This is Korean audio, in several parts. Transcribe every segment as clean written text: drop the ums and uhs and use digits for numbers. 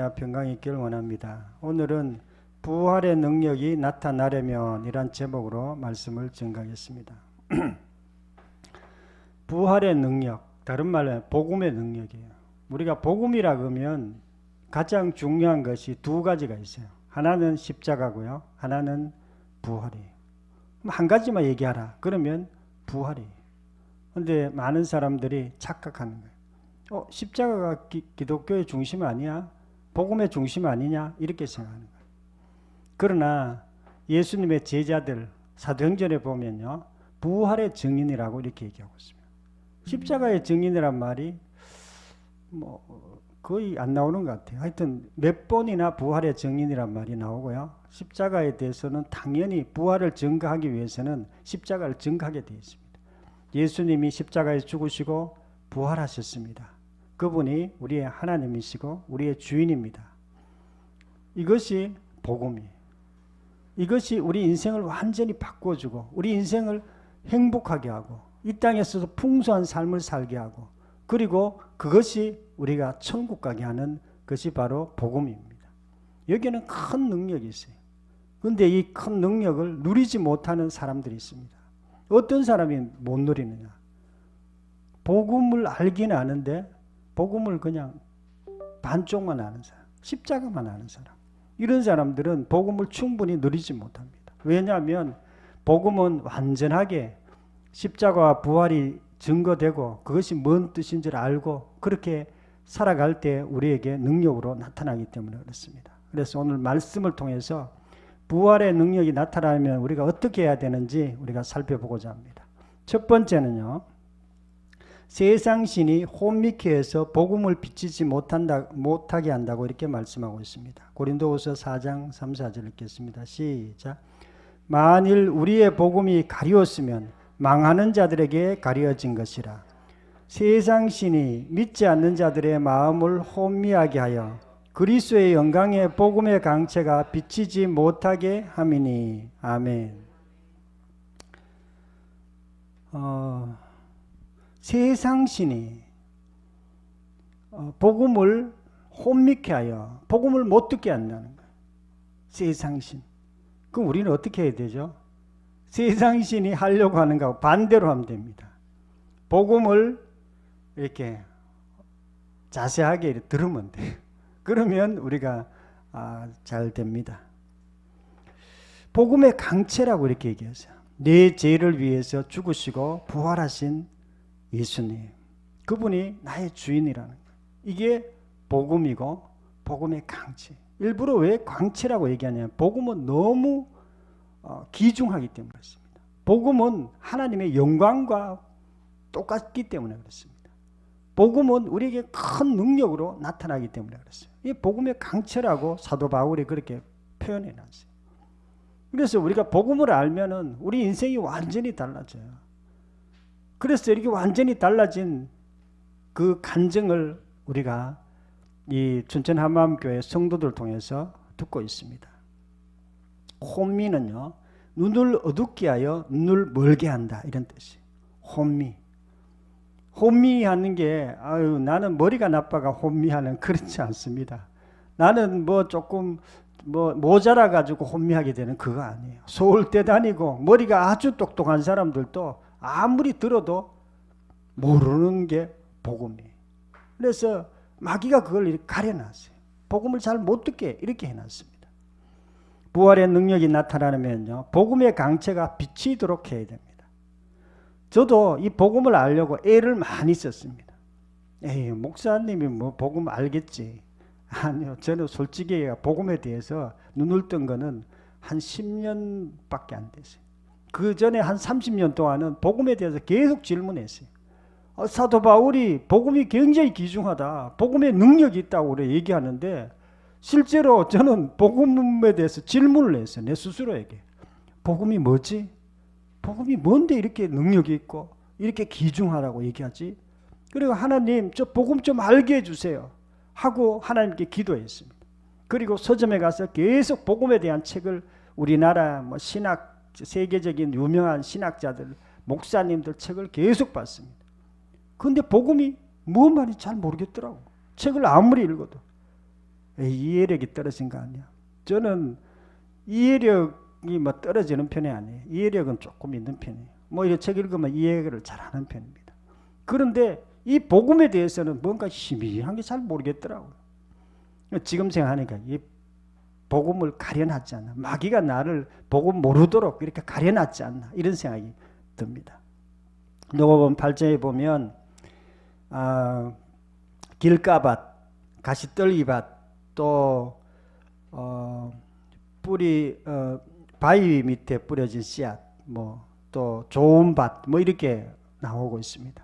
평안과 평강이 있기를 원합니다. 오늘은 부활의 능력이 나타나려면 이란 제목으로 말씀을 전가하겠습니다. 부활의 능력, 다른 말로 복음의 능력이에요. 우리가 복음이라 그러면 가장 중요한 것이 두 가지가 있어요. 하나는 십자가고요, 하나는 부활이에요. 한 가지만 얘기하라 그러면 부활이에요. 근데 많은 사람들이 착각하는 거예요. 십자가가 기독교의 중심 아니야? 복음의 중심 아니냐? 이렇게 생각하는 거예요. 그러나 예수님의 제자들 사도행전에 보면요, 부활의 증인이라고 이렇게 얘기하고 있습니다. 십자가의 증인이란 말이 거의 안 나오는 것 같아요. 하여튼 몇 번이나 부활의 증인이란 말이 나오고요. 십자가에 대해서는 당연히 부활을 증거하기 위해서는 십자가를 증거하게 되어 있습니다. 예수님이 십자가에 죽으시고 부활하셨습니다. 그분이 우리의 하나님이시고 우리의 주인입니다. 이것이 복음이에요. 이것이 우리 인생을 완전히 바꿔주고 우리 인생을 행복하게 하고 이 땅에서도 풍성한 삶을 살게 하고, 그리고 그것이 우리가 천국 가게 하는 것이 바로 복음입니다. 여기에는 큰 능력이 있어요. 그런데 이 큰 능력을 누리지 못하는 사람들이 있습니다. 어떤 사람이 못 누리느냐? 복음을 알긴 아는데 복음을 그냥 반쪽만 아는 사람, 십자가만 아는 사람, 이런 사람들은 복음을 충분히 누리지 못합니다. 왜냐하면 복음은 완전하게 십자가와 부활이 증거되고 그것이 뭔 뜻인 줄 알고 그렇게 살아갈 때 우리에게 능력으로 나타나기 때문에 그렇습니다. 그래서 오늘 말씀을 통해서 부활의 능력이 나타나면 우리가 어떻게 해야 되는지 우리가 살펴보고자 합니다. 첫 번째는요, 세상신이 혼미케 해서 복음을 비치지 못하게 한다고 이렇게 말씀하고 있습니다. 고린도후서 4장 3, 4절 읽겠습니다. 시작. 만일 우리의 복음이 가리웠으면 망하는 자들에게 가려진 것이라. 세상신이 믿지 않는 자들의 마음을 혼미하게 하여 그리스도의 영광의 복음의 강체가 비치지 못하게 함이니. 아멘. 세상신이 복음을 혼미케 하여 복음을 못 듣게 한다는 거예요. 세상신. 그럼 우리는 어떻게 해야 되죠? 세상신이 하려고 하는 거하고 반대로 하면 됩니다. 복음을 이렇게 자세하게 들으면 돼요. 그러면 우리가 잘 됩니다. 복음의 강체라고 이렇게 얘기하세요. 내 죄를 위해서 죽으시고 부활하신 예수님, 그분이 나의 주인이라는 거예요. 이게 복음이고 복음의 강체. 일부러 왜 강체라고 얘기하냐면 복음은 너무 귀중하기 때문에 그렇습니다. 복음은 하나님의 영광과 똑같기 때문에 그렇습니다. 복음은 우리에게 큰 능력으로 나타나기 때문에 그렇습니다. 이 복음의 강체라고 사도 바울이 그렇게 표현해 놨어요. 그래서 우리가 복음을 알면은 우리 인생이 완전히 달라져요. 그래서 이렇게 완전히 달라진 그 간증을 우리가 이 춘천 한마음교회 성도들 통해서 듣고 있습니다. 혼미는요, 눈을 어둡게 하여 눈을 멀게 한다, 이런 뜻이에요. 혼미. 혼미하는 게 나는 머리가 나빠가 혼미하는, 그렇지 않습니다. 나는 조금 모자라 가지고 혼미하게 되는 그거 아니에요. 서울대 다니고 머리가 아주 똑똑한 사람들도 아무리 들어도 모르는 게 복음이에요. 그래서 마귀가 그걸 이렇게 가려놨어요. 복음을 잘 못 듣게 이렇게 해놨습니다. 부활의 능력이 나타나면요, 복음의 강체가 비치도록 해야 됩니다. 저도 이 복음을 알려고 애를 많이 썼습니다. 목사님이 복음 알겠지. 아니요, 저는 솔직히 복음에 대해서 눈을 뜬 거는 한 10년밖에 안 됐어요. 그 전에 한 30년 동안은 복음에 대해서 계속 질문했어요. 사도 바울이 복음이 굉장히 귀중하다, 복음에 능력이 있다고 그래 얘기하는데, 실제로 저는 복음에 대해서 질문을 했어요. 내 스스로에게. 복음이 뭐지? 복음이 뭔데 이렇게 능력이 있고 이렇게 귀중하다고 얘기하지? 그리고 하나님, 저 복음 좀 알게 해주세요 하고 하나님께 기도했습니다. 그리고 서점에 가서 계속 복음에 대한 책을 우리나라 신학, 세계적인 유명한 신학자들, 목사님들 책을 계속 봤습니다. 그런데 복음이 뭔 말인지 잘 모르겠더라고. 책을 아무리 읽어도. 이해력이 떨어진 거 아니야. 저는 이해력이 뭐 떨어지는 편이 아니에요. 이해력은 조금 있는 편이에요. 뭐 이 책 읽으면 이해를 잘하는 편입니다. 그런데 이 복음에 대해서는 뭔가 희미한 게 잘 모르겠더라고요. 지금 생각하니까 이 복음을 가려놨지 않나. 마귀가 나를 복음 모르도록 이렇게 가려놨지 않나. 이런 생각이 듭니다. 누가복음 8장에 보면 길가밭, 가시떨기밭, 또 뿌리 바위 밑에 뿌려진 씨앗, 뭐 또 좋은 밭, 뭐 이렇게 나오고 있습니다.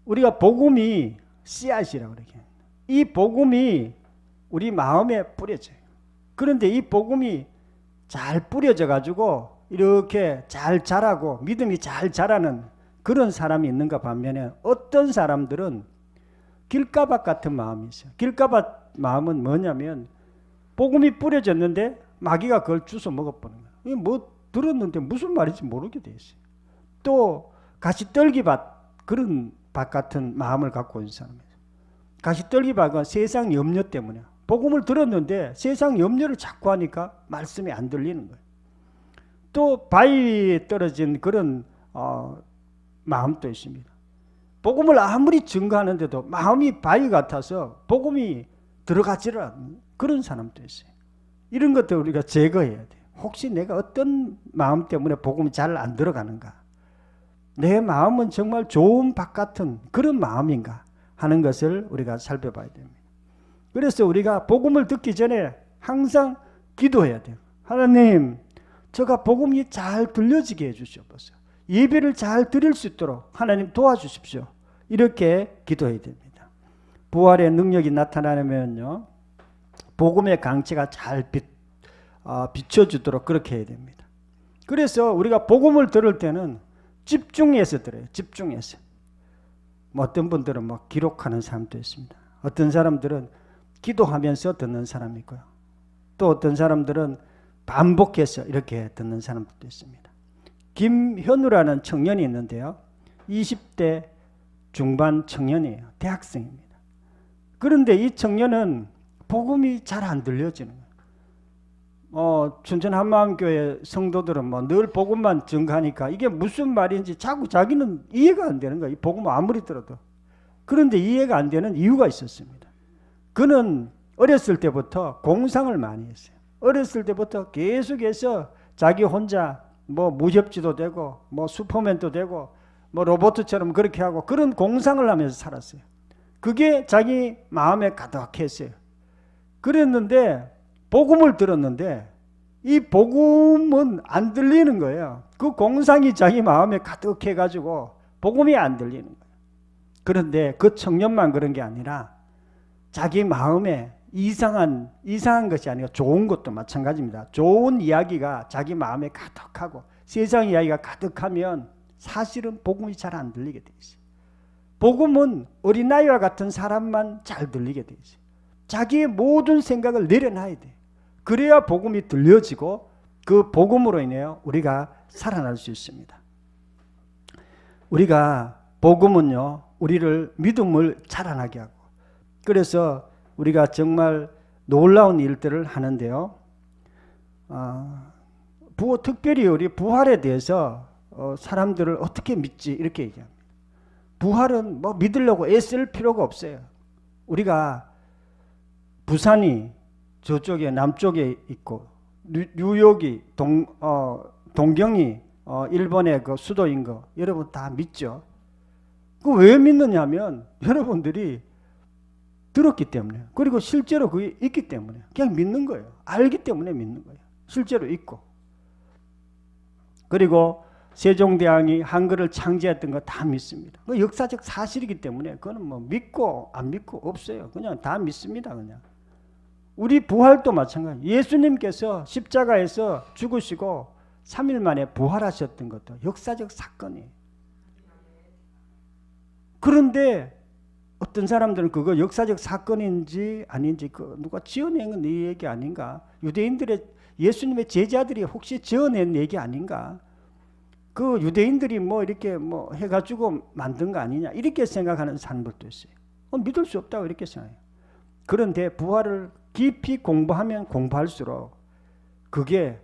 우리가 복음이 씨앗이라고 그러게. 이 복음이 우리 마음에 뿌려져요. 그런데 이 복음이 잘 뿌려져 가지고 이렇게 잘 자라고 믿음이 잘 자라는 그런 사람이 있는가 반면에 어떤 사람들은 길가밭 같은 마음이 있어요. 길가밭 마음은 뭐냐면 복음이 뿌려졌는데 마귀가 그걸 주워 먹어버리는 거예요. 이게 뭐 들었는데 무슨 말인지 모르게 돼 있어요. 또 가시떨기밭, 그런 밭 같은 마음을 갖고 있는 사람이에요. 가시떨기밭은 세상 염려 때문에 복음을 들었는데 세상 염려를 자꾸 하니까 말씀이 안 들리는 거예요. 또 바위에 떨어진 그런 마음도 있습니다. 복음을 아무리 증거하는데도 마음이 바위 같아서 복음이 들어가지를 않는 그런 사람도 있어요. 이런 것들 우리가 제거해야 돼요. 혹시 내가 어떤 마음 때문에 복음이 잘 안 들어가는가? 내 마음은 정말 좋은 밭 같은 그런 마음인가 하는 것을 우리가 살펴봐야 됩니다. 그래서 우리가 복음을 듣기 전에 항상 기도해야 돼요. 하나님, 제가 복음이 잘 들려지게 해주시옵소서. 예배를 잘 드릴 수 있도록 하나님 도와주십시오. 이렇게 기도해야 됩니다. 부활의 능력이 나타나려면요, 복음의 강체가 잘 비춰주도록 그렇게 해야 됩니다. 그래서 우리가 복음을 들을 때는 집중해서 들어요. 집중해서. 뭐 어떤 분들은 뭐 기록하는 사람도 있습니다. 어떤 사람들은 기도하면서 듣는 사람이 있고요. 또 어떤 사람들은 반복해서 이렇게 듣는 사람도 있습니다. 김현우라는 청년이 있는데요. 20대 중반 청년이에요. 대학생입니다. 그런데 이 청년은 복음이 잘 안 들려지는 거예요. 춘천 한마음교회 성도들은 뭐 늘 복음만 증가하니까 이게 무슨 말인지 자꾸 자기는 이해가 안 되는 거예요. 이 복음 아무리 들어도. 그런데 이해가 안 되는 이유가 있었습니다. 그는 어렸을 때부터 공상을 많이 했어요. 어렸을 때부터 계속해서 자기 혼자 뭐 무협지도 되고 뭐 슈퍼맨도 되고 뭐 로봇처럼 그렇게 하고 그런 공상을 하면서 살았어요. 그게 자기 마음에 가득했어요. 그랬는데 복음을 들었는데 이 복음은 안 들리는 거예요. 그 공상이 자기 마음에 가득해가지고 복음이 안 들리는 거예요. 그런데 그 청년만 그런 게 아니라 자기 마음에 이상한 것이 아니라 좋은 것도 마찬가지입니다. 좋은 이야기가 자기 마음에 가득하고 세상 이야기가 가득하면 사실은 복음이 잘 안 들리게 돼 있어요. 복음은 어린아이와 같은 사람만 잘 들리게 돼 있어요. 자기의 모든 생각을 내려놔야 돼. 그래야 복음이 들려지고 그 복음으로 인해 우리가 살아날 수 있습니다. 우리가 복음은요, 우리를 믿음을 자라나게 하고, 그래서 우리가 정말 놀라운 일들을 하는데요. 특별히 우리 부활에 대해서 사람들을 어떻게 믿지 이렇게 얘기합니다. 부활은 뭐 믿으려고 애쓸 필요가 없어요. 우리가 부산이 저쪽에 남쪽에 있고 뉴욕이 동경이 일본의 그 수도인 거 여러분 다 믿죠? 그 왜 믿느냐면 여러분들이 들었기 때문에, 그리고 실제로 그게 있기 때문에 그냥 믿는 거예요. 알기 때문에 믿는 거예요. 실제로 있고. 그리고 세종대왕이 한글을 창제했던 거 다 믿습니다. 그 역사적 사실이기 때문에 그거는 뭐 믿고 안 믿고 없어요. 그냥 다 믿습니다. 그냥. 우리 부활도 마찬가지. 예수님께서 십자가에서 죽으시고 3일 만에 부활하셨던 것도 역사적 사건이에요. 그런데 어떤 사람들은 그거 역사적 사건인지 아닌지 누가 지어낸 이 얘기 아닌가? 유대인들의 예수님의 제자들이 혹시 지어낸 얘기 아닌가? 그 유대인들이 뭐 이렇게 뭐 해가지고 만든 거 아니냐? 이렇게 생각하는 사람들도 있어요. 믿을 수 없다고 이렇게 생각해요. 그런데 부활을 깊이 공부하면 공부할수록 그게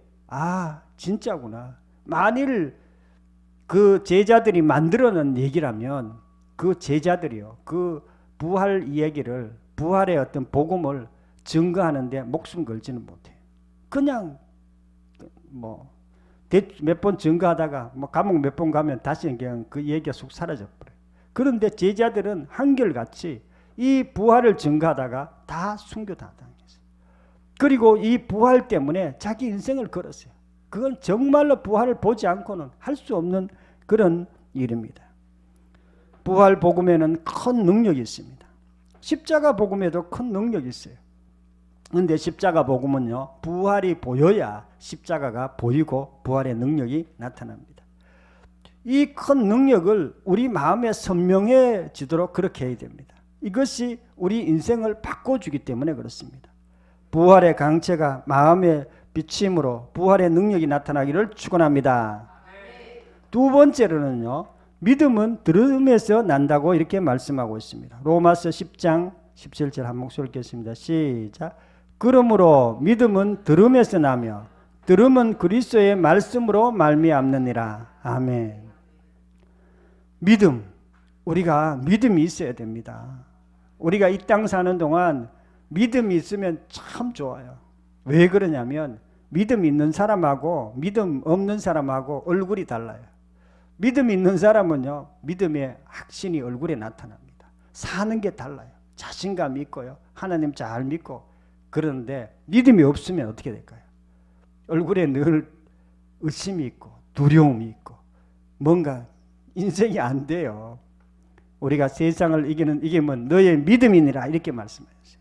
진짜구나. 만일 그 제자들이 만들어낸 얘기라면 그 제자들이요, 그 부활 이야기를, 부활의 어떤 복음을 증거하는데 목숨 걸지는 못해요. 그냥 몇 번 증거하다가 감옥 몇 번 가면 다시 그냥 그 얘기가 쑥 사라져버려요. 그런데 제자들은 한결같이 이 부활을 증거하다가 다 순교 다 당했어요. 그리고 이 부활 때문에 자기 인생을 걸었어요. 그건 정말로 부활을 보지 않고는 할 수 없는 그런 일입니다. 부활 복음에는 큰 능력이 있습니다. 십자가 복음에도 큰 능력이 있어요. 그런데 십자가 복음은요, 부활이 보여야 십자가가 보이고 부활의 능력이 나타납니다. 이 큰 능력을 우리 마음에 선명해지도록 그렇게 해야 됩니다. 이것이 우리 인생을 바꿔주기 때문에 그렇습니다. 부활의 강체가 마음에 비침으로 부활의 능력이 나타나기를 축원합니다. 두 번째로는요, 믿음은 들음에서 난다고 이렇게 말씀하고 있습니다. 로마서 10장 17절 한 목소리 읽겠습니다. 시작. 그러므로 믿음은 들음에서 나며 들음은 그리스도의 말씀으로 말미암느니라. 아멘. 믿음, 우리가 믿음이 있어야 됩니다. 우리가 이 땅 사는 동안 믿음이 있으면 참 좋아요. 왜 그러냐면 믿음 있는 사람하고 믿음 없는 사람하고 얼굴이 달라요. 믿음 있는 사람은요, 믿음의 확신이 얼굴에 나타납니다. 사는 게 달라요. 자신감이 있고요, 하나님 잘 믿고. 그런데 믿음이 없으면 어떻게 될까요? 얼굴에 늘 의심이 있고 두려움이 있고 뭔가 인생이 안 돼요. 우리가 세상을 이기면 너의 믿음이니라 이렇게 말씀하셨어요.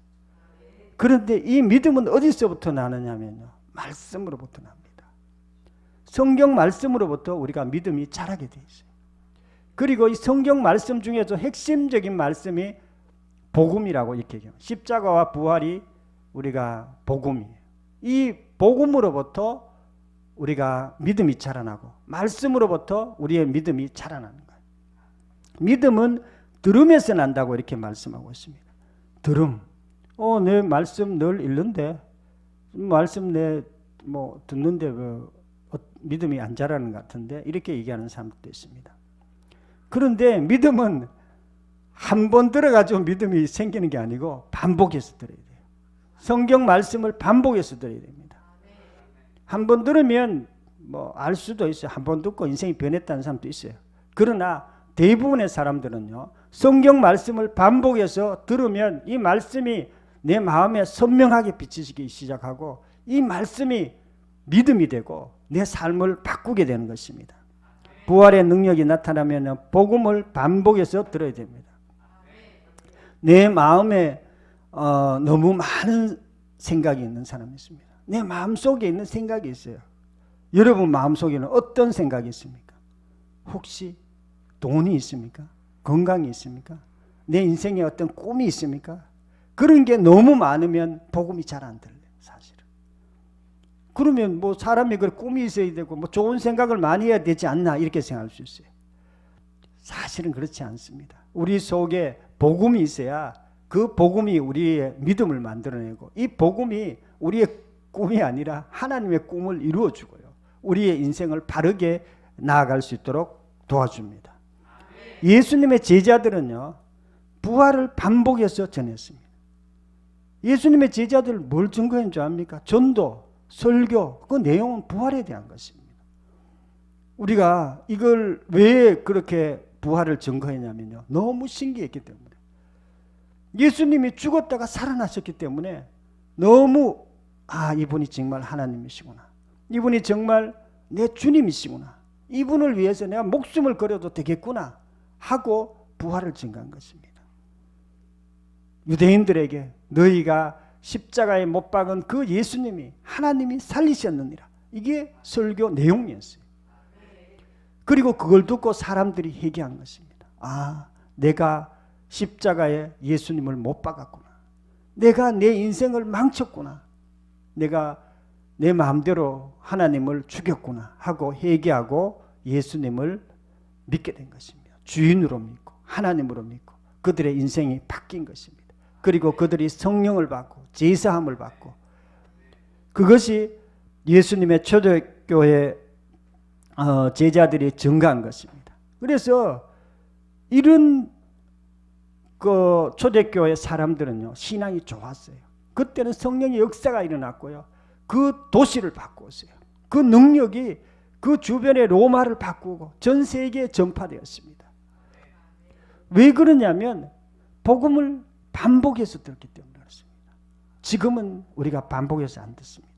그런데 이 믿음은 어디서부터 나느냐면요, 말씀으로부터 납니다. 성경 말씀으로부터 우리가 믿음이 자라게 돼 있어요. 그리고 이 성경 말씀 중에서 핵심적인 말씀이 복음이라고 이렇게 얘기해요. 십자가와 부활이 우리가 복음이에요. 이 복음으로부터 우리가 믿음이 자라나고 말씀으로부터 우리의 믿음이 자라나는 거예요. 믿음은 들음에서 난다고 이렇게 말씀하고 있습니다. 들음. 내 말씀 늘 읽는데 말씀 듣는데 믿음이 안 자라는 것 같은데 이렇게 얘기하는 사람도 있습니다. 그런데 믿음은 한 번 들어가지고 믿음이 생기는 게 아니고 반복해서 들어야 돼요. 성경 말씀을 반복해서 들어야 됩니다. 한 번 들으면 알 수도 있어요. 한 번 듣고 인생이 변했다는 사람도 있어요. 그러나 대부분의 사람들은요, 성경 말씀을 반복해서 들으면 이 말씀이 내 마음에 선명하게 비치기 시작하고 이 말씀이 믿음이 되고 내 삶을 바꾸게 되는 것입니다. 부활의 능력이 나타나면 복음을 반복해서 들어야 됩니다. 내 마음에 너무 많은 생각이 있는 사람이 있습니다. 내 마음속에 있는 생각이 있어요. 여러분 마음속에는 어떤 생각이 있습니까? 혹시 돈이 있습니까? 건강이 있습니까? 내 인생에 어떤 꿈이 있습니까? 그런 게 너무 많으면 복음이 잘 안 들려요, 사실은. 그러면 사람이 꿈이 있어야 되고 좋은 생각을 많이 해야 되지 않나 이렇게 생각할 수 있어요. 사실은 그렇지 않습니다. 우리 속에 복음이 있어야 그 복음이 우리의 믿음을 만들어내고 이 복음이 우리의 꿈이 아니라 하나님의 꿈을 이루어 주고요, 우리의 인생을 바르게 나아갈 수 있도록 도와줍니다. 예수님의 제자들은요, 부활을 반복해서 전했습니다. 예수님의 제자들 뭘 증거한 줄 압니까? 전도, 설교, 그 내용은 부활에 대한 것입니다. 우리가 이걸 왜 그렇게 부활을 증거했냐면요, 너무 신기했기 때문에. 예수님이 죽었다가 살아나셨기 때문에 너무 이분이 정말 하나님이시구나, 이분이 정말 내 주님이시구나, 이분을 위해서 내가 목숨을 걸어도 되겠구나 하고 부활을 증거한 것입니다. 유대인들에게 너희가 십자가에 못 박은 그 예수님이 하나님이 살리셨느니라, 이게 설교 내용이었어요. 그리고 그걸 듣고 사람들이 회개한 것입니다. 내가 십자가에 예수님을 못 박았구나, 내가 내 인생을 망쳤구나, 내가 내 마음대로 하나님을 죽였구나 하고 회개하고 예수님을 믿게 된 것입니다. 주인으로 믿고 하나님으로 믿고 그들의 인생이 바뀐 것입니다. 그리고 그들이 성령을 받고 제사함을 받고, 그것이 예수님의 초대교회 제자들이 증가한 것입니다. 그래서 이런 그 초대교회 사람들은요, 신앙이 좋았어요. 그때는 성령의 역사가 일어났고요, 그 도시를 바꾸었어요. 그 능력이 그 주변의 로마를 바꾸고 전 세계에 전파되었습니다. 왜 그러냐면 복음을 반복해서 들었기 때문에 그렇습니다. 지금은 우리가 반복해서 안 듣습니다.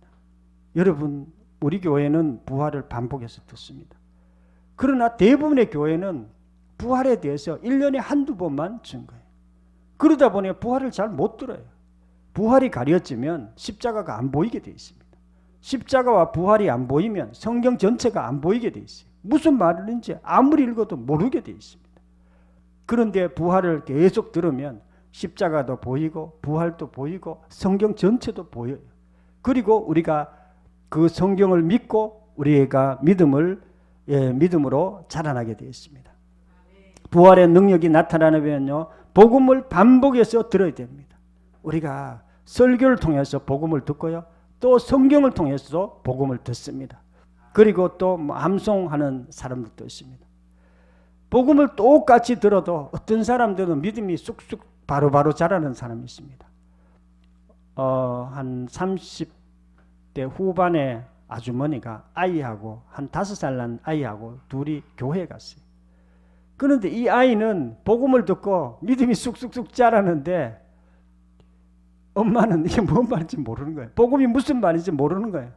여러분, 우리 교회는 부활을 반복해서 듣습니다. 그러나 대부분의 교회는 부활에 대해서 1년에 한두 번만 준 거예요. 그러다 보니 부활을 잘 못 들어요. 부활이 가려지면 십자가가 안 보이게 되어 있습니다. 십자가와 부활이 안 보이면 성경 전체가 안 보이게 되어 있어요. 무슨 말인지 아무리 읽어도 모르게 되어 있습니다. 그런데 부활을 계속 들으면 십자가도 보이고 부활도 보이고 성경 전체도 보여요. 그리고 우리가 그 성경을 믿고 우리가 믿음으로 자라나게 되어 있습니다. 부활의 능력이 나타나려면요, 복음을 반복해서 들어야 됩니다. 우리가 설교를 통해서 복음을 듣고요, 또 성경을 통해서도 복음을 듣습니다. 그리고 또 암송하는 사람들도 있습니다. 복음을 똑같이 들어도 어떤 사람들은 믿음이 쑥쑥 바로바로 자라는 사람이 있습니다. 한 30대 후반의 아주머니가 아이하고 한 5살 난 아이하고 둘이 교회에 갔어요. 그런데 이 아이는 복음을 듣고 믿음이 쑥쑥쑥 자라는데 엄마는 이게 뭔 말인지 모르는 거예요. 복음이 무슨 말인지 모르는 거예요.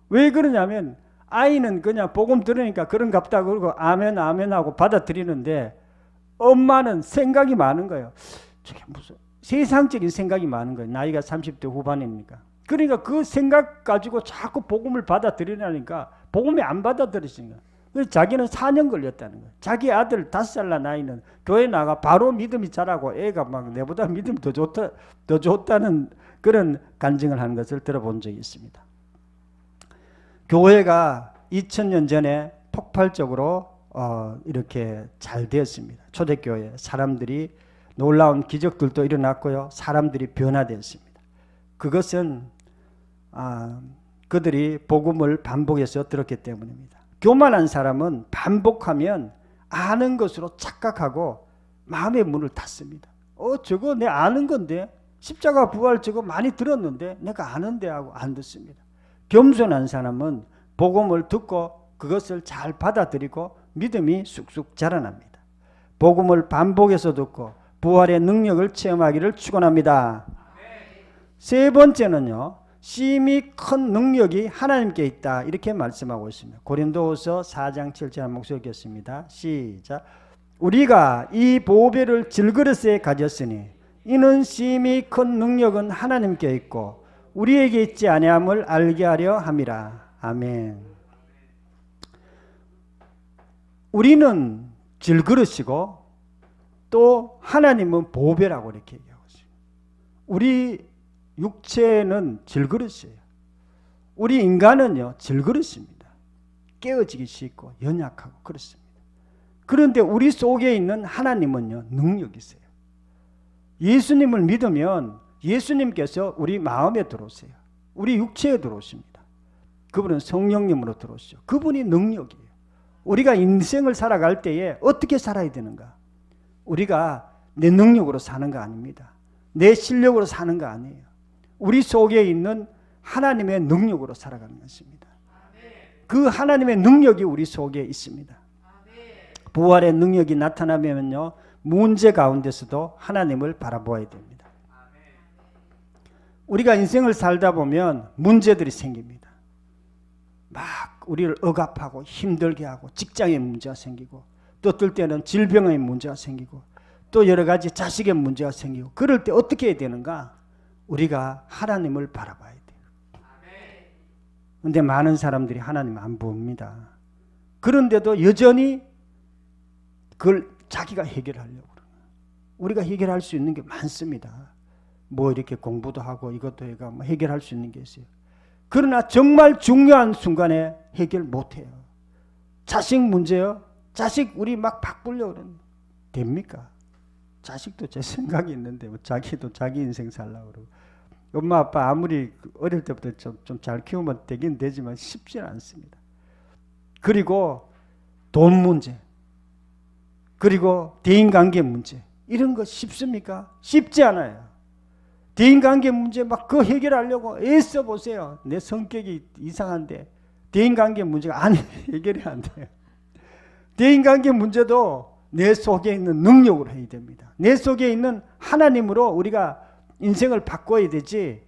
왜 그러냐면 아이는 그냥 복음 들으니까 그런갑다 그러고 아멘 아멘 하고 받아들이는데 엄마는 생각이 많은 거예요. 저게 무슨 세상적인 생각이 많은 거예요. 나이가 30대 후반이니까. 그러니까 그 생각 가지고 자꾸 복음을 받아들이려니까 복음이 안 받아들이시는 거예요. 그래서 자기는 4년 걸렸다는 거예요. 자기 아들 5살 난 아이는 교회 나가 바로 믿음이 자라고 애가 막 내보다 믿음이 더 좋다는 그런 간증을 하는 것을 들어본 적이 있습니다. 교회가 2000년 전에 폭발적으로 이렇게 잘 되었습니다. 초대교회 사람들이 놀라운 기적들도 일어났고요, 사람들이 변화되었습니다. 그것은 그들이 복음을 반복해서 들었기 때문입니다. 교만한 사람은 반복하면 아는 것으로 착각하고 마음의 문을 닫습니다. 저거 내 아는 건데, 십자가 부활 저거 많이 들었는데 내가 아는데 하고 안 듣습니다. 겸손한 사람은 복음을 듣고 그것을 잘 받아들이고 믿음이 쑥쑥 자라납니다. 복음을 반복해서 듣고 부활의 능력을 체험하기를 축원합니다. 세 번째는요, 심히 큰 능력이 하나님께 있다, 이렇게 말씀하고 있습니다. 고린도후서 4장 7절 목소리 읽겠습니다. 시작. 우리가 이 보배를 질그릇에 가졌으니 이는 심히 큰 능력은 하나님께 있고 우리에게 있지 아니함을 알게 하려 함이라. 아멘. 우리는 질그릇이고 또 하나님은 보배라고 이렇게 얘기하고 있어요. 우리 육체는 질그릇이에요. 우리 인간은요, 질그릇입니다. 깨어지기 쉽고 연약하고 그렇습니다. 그런데 우리 속에 있는 하나님은요, 능력이세요. 예수님을 믿으면 예수님께서 우리 마음에 들어오세요. 우리 육체에 들어오십니다. 그분은 성령님으로 들어오시죠. 그분이 능력이에요. 우리가 인생을 살아갈 때에 어떻게 살아야 되는가? 우리가 내 능력으로 사는 거 아닙니다. 내 실력으로 사는 거 아니에요. 우리 속에 있는 하나님의 능력으로 살아가는 것입니다. 그 하나님의 능력이 우리 속에 있습니다. 부활의 능력이 나타나면요, 문제 가운데서도 하나님을 바라보아야 됩니다. 우리가 인생을 살다 보면 문제들이 생깁니다. 막 우리를 억압하고 힘들게 하고 직장에 문제가 생기고 또 어떨 때는 질병의 문제가 생기고 또 여러 가지 자식의 문제가 생기고, 그럴 때 어떻게 해야 되는가? 우리가 하나님을 바라봐야 돼요. 그런데 많은 사람들이 하나님 안 봅니다. 그런데도 여전히 그걸 자기가 해결하려고 그래요. 우리가 해결할 수 있는 게 많습니다. 뭐 이렇게 공부도 하고 이것도 해가 해결할 수 있는 게 있어요. 그러나 정말 중요한 순간에 해결 못해요. 자식 문제요. 자식 우리 막 바꾸려고 그러는데 됩니까? 자식도 제 생각이 있는데 뭐 자기도 자기 인생 살려고 그러고. 엄마 아빠 아무리 어릴 때부터 좀 잘 키우면 되긴 되지만 쉽지는 않습니다. 그리고 돈 문제, 그리고 대인관계 문제, 이런 거 쉽습니까? 쉽지 않아요. 대인관계 문제 막 그거 해결하려고 애써 보세요. 내 성격이 이상한데 대인관계 문제가 안 해결이 안 돼요. 대인관계 문제도 내 속에 있는 능력으로 해야 됩니다. 내 속에 있는 하나님으로 우리가 인생을 바꿔야 되지.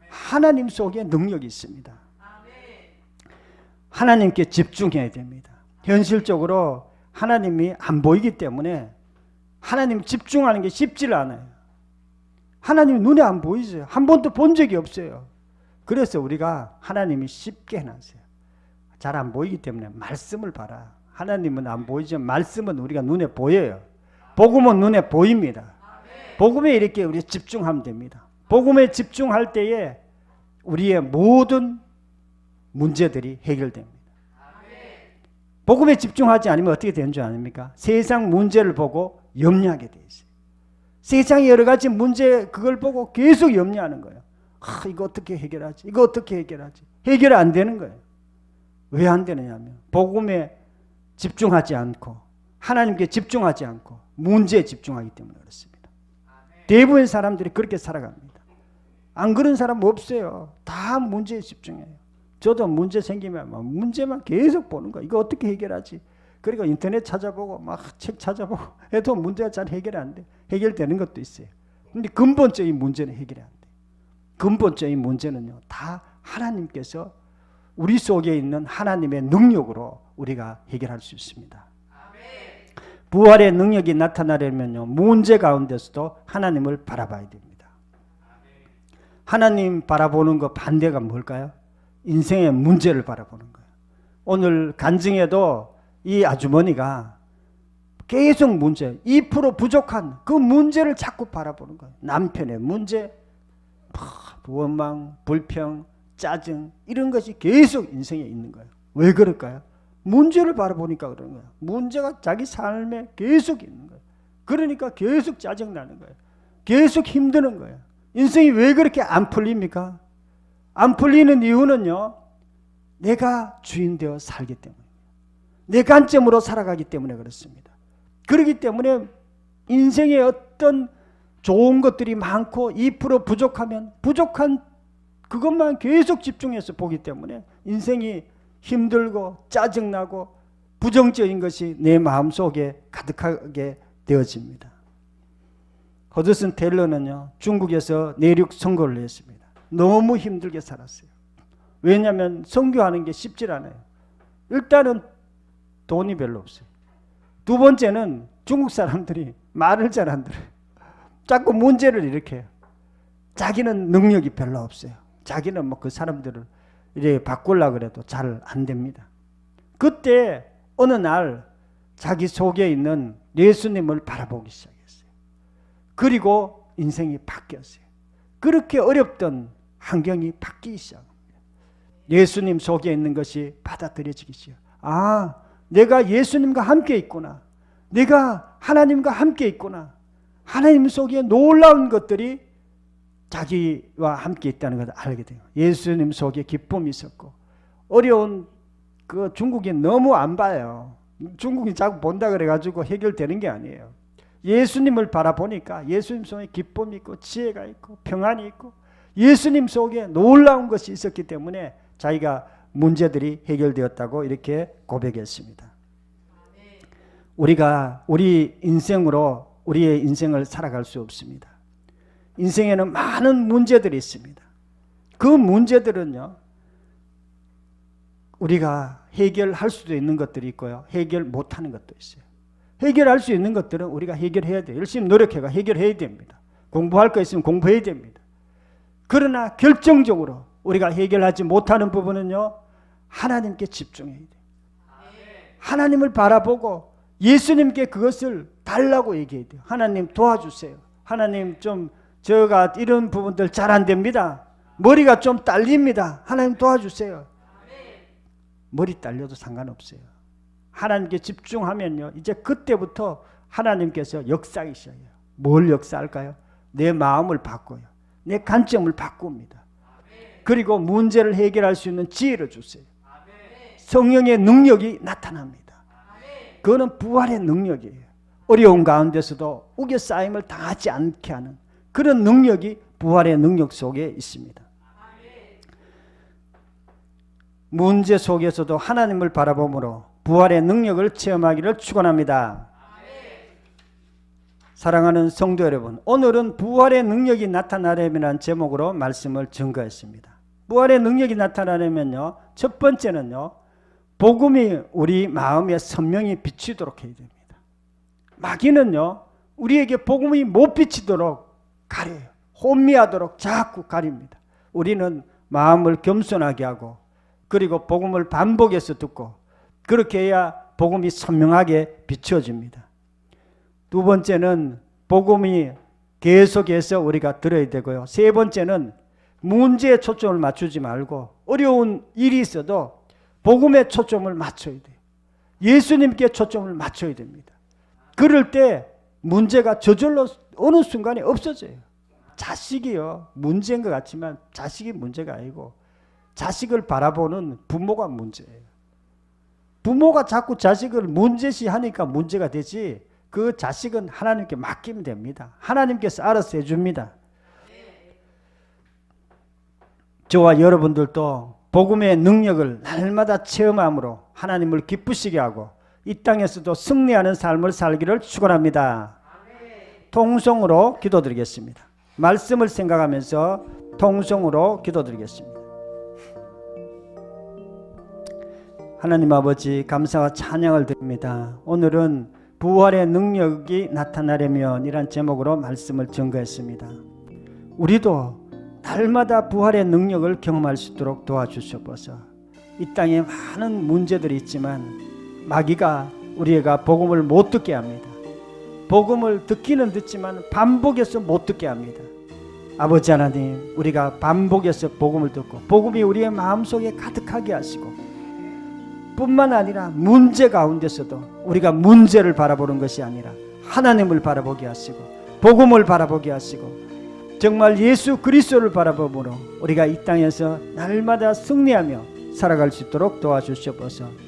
하나님 속에 능력이 있습니다. 하나님께 집중해야 됩니다. 현실적으로 하나님이 안 보이기 때문에 하나님 집중하는 게 쉽지 않아요. 하나님이 눈에 안 보이죠. 한 번도 본 적이 없어요. 그래서 우리가 하나님이 쉽게 해놨어요. 잘 안 보이기 때문에 말씀을 봐라. 하나님은 안 보이지만 말씀은 우리가 눈에 보여요. 복음은 눈에 보입니다. 복음에 이렇게 우리 집중하면 됩니다. 복음에 집중할 때에 우리의 모든 문제들이 해결됩니다. 복음에 집중하지 않으면 어떻게 되는 줄 아닙니까? 세상 문제를 보고 염려하게 돼 있어요. 세상의 여러 가지 문제 그걸 보고 계속 염려하는 거예요. 이거 어떻게 해결하지? 이거 어떻게 해결하지? 해결 안 되는 거예요. 왜 안 되느냐면 복음에 집중하지 않고 하나님께 집중하지 않고 문제에 집중하기 때문에 그렇습니다. 대부분의 사람들이 그렇게 살아갑니다. 안 그런 사람 없어요. 다 문제에 집중해요. 저도 문제 생기면 문제만 계속 보는 거예요. 이거 어떻게 해결하지? 그리고 인터넷 찾아보고 막 책 찾아보고 해도 문제가 잘 해결이 안 돼. 해결되는 것도 있어요. 근데 근본적인 문제는 해결이 안 돼. 근본적인 문제는요, 다 하나님께서 우리 속에 있는 하나님의 능력으로 우리가 해결할 수 있습니다. 부활의 능력이 나타나려면요, 문제 가운데서도 하나님을 바라봐야 됩니다. 하나님 바라보는 것 반대가 뭘까요? 인생의 문제를 바라보는 거예요. 오늘 간증에도 이 아주머니가 계속 문제, 2% 부족한 그 문제를 자꾸 바라보는 거예요. 남편의 문제, 원망, 불평, 짜증, 이런 것이 계속 인생에 있는 거예요. 왜 그럴까요? 문제를 바라보니까 그런 거예요. 문제가 자기 삶에 계속 있는 거예요. 그러니까 계속 짜증나는 거예요. 계속 힘드는 거예요. 인생이 왜 그렇게 안 풀립니까? 안 풀리는 이유는요, 내가 주인 되어 살기 때문에, 내 관점으로 살아가기 때문에 그렇습니다. 그렇기 때문에 인생에 어떤 좋은 것들이 많고 2% 부족하면 부족한 그것만 계속 집중해서 보기 때문에 인생이 힘들고 짜증나고 부정적인 것이 내 마음속에 가득하게 되어집니다. 허드슨 테일러는요, 중국에서 내륙 선교를 했습니다. 너무 힘들게 살았어요. 왜냐하면 선교하는 게 쉽지 않아요. 일단은 돈이 별로 없어요. 두 번째는 중국 사람들이 말을 잘 안 들어요. 자꾸 문제를 일으켜요. 자기는 능력이 별로 없어요. 자기는 뭐 그 사람들을 이렇게 바꾸려고 해도 잘 안 됩니다. 그때 어느 날 자기 속에 있는 예수님을 바라보기 시작했어요. 그리고 인생이 바뀌었어요. 그렇게 어렵던 환경이 바뀌기 시작합니다. 예수님 속에 있는 것이 받아들여지기 시작. 아, 내가 예수님과 함께 있구나. 내가 하나님과 함께 있구나. 하나님 속에 놀라운 것들이 자기와 함께 있다는 것을 알게 돼요. 예수님 속에 기쁨이 있었고, 어려운 그 중국이 너무 안 봐요. 중국이 자꾸 본다 그래가지고 해결되는 게 아니에요. 예수님을 바라보니까 예수님 속에 기쁨이 있고 지혜가 있고 평안이 있고 예수님 속에 놀라운 것이 있었기 때문에 자기가 문제들이 해결되었다고 이렇게 고백했습니다. 우리가 우리 인생으로 우리의 인생을 살아갈 수 없습니다. 인생에는 많은 문제들이 있습니다. 그 문제들은요, 우리가 해결할 수도 있는 것들이 있고요, 해결 못하는 것도 있어요. 해결할 수 있는 것들은 우리가 해결해야 돼요. 열심히 노력해가 해결해야 됩니다. 공부할 거 있으면 공부해야 됩니다. 그러나 결정적으로 우리가 해결하지 못하는 부분은요, 하나님께 집중해야 돼요. 하나님을 바라보고 예수님께 그것을 달라고 얘기해야 돼요. 하나님 도와주세요. 하나님 좀 제가 이런 부분들 잘 안 됩니다. 머리가 좀 딸립니다. 하나님 도와주세요. 머리 딸려도 상관없어요. 하나님께 집중하면요, 이제 그때부터 하나님께서 역사하기 시작해요. 뭘 역사할까요? 내 마음을 바꿔요. 내 관점을 바꿉니다. 그리고 문제를 해결할 수 있는 지혜를 주세요. 성령의 능력이 나타납니다. 그거는 부활의 능력이에요. 어려운 가운데서도 우겨싸임을 당하지 않게 하는 그런 능력이 부활의 능력 속에 있습니다. 문제 속에서도 하나님을 바라봄으로 부활의 능력을 체험하기를 축원합니다. 사랑하는 성도 여러분, 오늘은 부활의 능력이 나타나려면 제목으로 말씀을 증거했습니다. 부활의 능력이 나타나려면요, 첫 번째는요, 복음이 우리 마음에 선명히 비치도록 해야 됩니다. 마귀는요, 우리에게 복음이 못 비치도록 가려요. 혼미하도록 자꾸 가립니다. 우리는 마음을 겸손하게 하고 그리고 복음을 반복해서 듣고 그렇게 해야 복음이 선명하게 비춰집니다. 두 번째는 복음이 계속해서 우리가 들어야 되고요. 세 번째는 문제에 초점을 맞추지 말고 어려운 일이 있어도 복음에 초점을 맞춰야 돼요. 예수님께 초점을 맞춰야 됩니다. 그럴 때 문제가 저절로 어느 순간에 없어져요. 자식이요, 문제인 것 같지만 자식이 문제가 아니고 자식을 바라보는 부모가 문제예요. 부모가 자꾸 자식을 문제시하니까 문제가 되지, 그 자식은 하나님께 맡기면 됩니다. 하나님께서 알아서 해줍니다. 저와 여러분들도 복음의 능력을 날마다 체험함으로 하나님을 기쁘시게 하고 이 땅에서도 승리하는 삶을 살기를 축원합니다. 통성으로 기도드리겠습니다. 말씀을 생각하면서 통성으로 기도드리겠습니다. 하나님 아버지, 감사와 찬양을 드립니다. 오늘은 부활의 능력이 나타나려면 이란 제목으로 말씀을 증거했습니다. 우리도 날마다 부활의 능력을 경험할 수 있도록 도와주시옵소서. 이 땅에 많은 문제들이 있지만 마귀가 우리가 복음을 못 듣게 합니다. 복음을 듣기는 듣지만 반복해서 못 듣게 합니다. 아버지 하나님, 우리가 반복해서 복음을 듣고 복음이 우리의 마음속에 가득하게 하시고 뿐만 아니라 문제 가운데서도 우리가 문제를 바라보는 것이 아니라 하나님을 바라보게 하시고 복음을 바라보게 하시고 정말 예수 그리스도를 바라보므로 우리가 이 땅에서 날마다 승리하며 살아갈 수 있도록 도와주시옵소서.